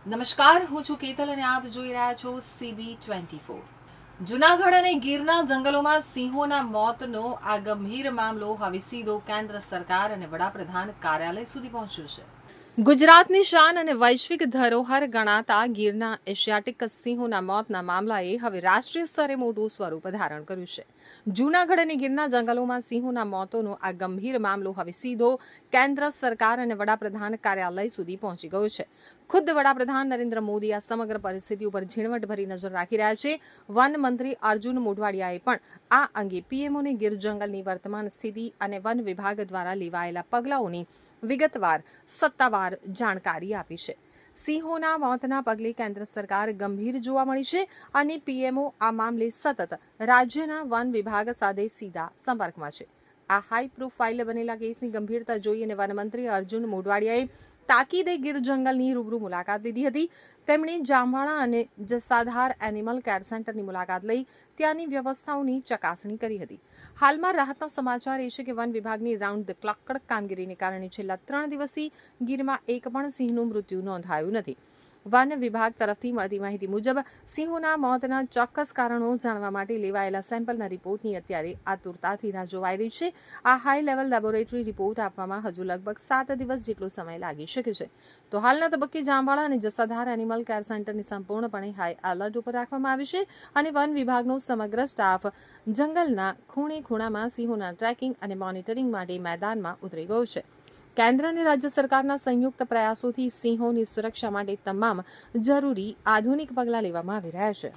નમસ્કાર, હું છું કેતલ અને આપ જોઈ રહ્યા છો CB24। જૂનાગઢ અને ગીરના જંગલોમાં સિંહોના મોતનો આ ગંભીર મામલો હવે સીધો કેન્દ્ર સરકાર અને વડાપ્રધાન કાર્યાલય સુધી પહોંચ્યો છે। ગુજરાતની શાન અને વૈશ્વિક ધરોહર ગણાતા ગીરના એશિયાટિક સિંહોના મોતના મામલાએ હવે રાષ્ટ્રીય સ્તરે મોટું સ્વરૂપ ધારણ કર્યું છે। જૂનાગઢ અને ગીરના જંગલોમાં સિંહોના મોતનો આ ગંભીર મામલો હવે સીધો કેન્દ્ર સરકાર અને વડાપ્રધાન કાર્યાલય સુધી પહોંચી ગયો છે। ખુદ વડાપ્રધાન નરેન્દ્ર મોદી આ સમગ્ર પરિસ્થિતિ ઉપર ઝીણવટભરી નજર રાખી રહ્યા છે। વન મંત્રી અર્જુન મોઢવાડિયાએ પણ આ અંગે પીએમઓને ગીર જંગલની વર્તમાન સ્થિતિ અને વન વિભાગ દ્વારા લેવાયેલા પગલાઓની વિગતવાર સત્તાવાર જાણકારી આપી છે। સિંહોના મોતના પગલે કેન્દ્ર સરકાર ગંભીર જોવા મળી છે અને પીએમઓ આ મામલે સતત રાજ્યના વન વિભાગ સાથે સીધા સંપર્કમાં છે। આ હાઈ પ્રોફાઇલ બનેલા કેસની ગંભીરતા જોઈ અને વનમંત્રી અર્જુન મોઢવાડિયાએ તાકીદે ગીર જંગલની રૂબરૂ મુલાકાત લીધી હતી। તેમણે જામવાળા અને જસાધાર એનિમલ કેર સેન્ટરની મુલાકાત લઈ ત્યાંની વ્યવસ્થાઓની ચકાસણી કરી હતી। હાલમાં રાહતના સમાચાર એ છે કે વન વિભાગની રાઉન્ડ ધ ક્લોક કામગીરીને કારણે છેલ્લા 3 દિવસથી ગીરમાં એક પણ સિંહનું મૃત્યુ નોંધાયું નથી। વન વિભાગ તરફથી મળતી માહિતી મુજબ સિંહોના મોતના ચોક્કસ કારણો જાણવા માટે લેવાયેલા સેમ્પલના રિપોર્ટની અત્યારે આતુરતાથી રાહ જોવાઈ રહી છે। આ હાઈ લેવલ લેબોરેટરી રિપોર્ટ આપવામાં હજુ લગભગ 7 દિવસ જેટલો સમય લાગી શકે છે। તો હાલના તબક્કે જામવાળા અને જસાધાર એનિમલ કેર સેન્ટરની સંપૂર્ણપણે હાઈ એલર્ટ ઉપર રાખવામાં આવી છે અને વન વિભાગનો સમગ્ર સ્ટાફ જંગલના ખૂણે ખૂણામાં સિંહોના ટ્રેકિંગ અને મોનિટરિંગ માટે મેદાનમાં ઉતરી ગયો છે। કેન્દ્ર અને રાજ્ય સરકારના સંયુક્ત પ્રયાસોથી સિંહોની સુરક્ષા માટે તમામ જરૂરી આધુનિક પગલાં લેવામાં આવી રહ્યા છે।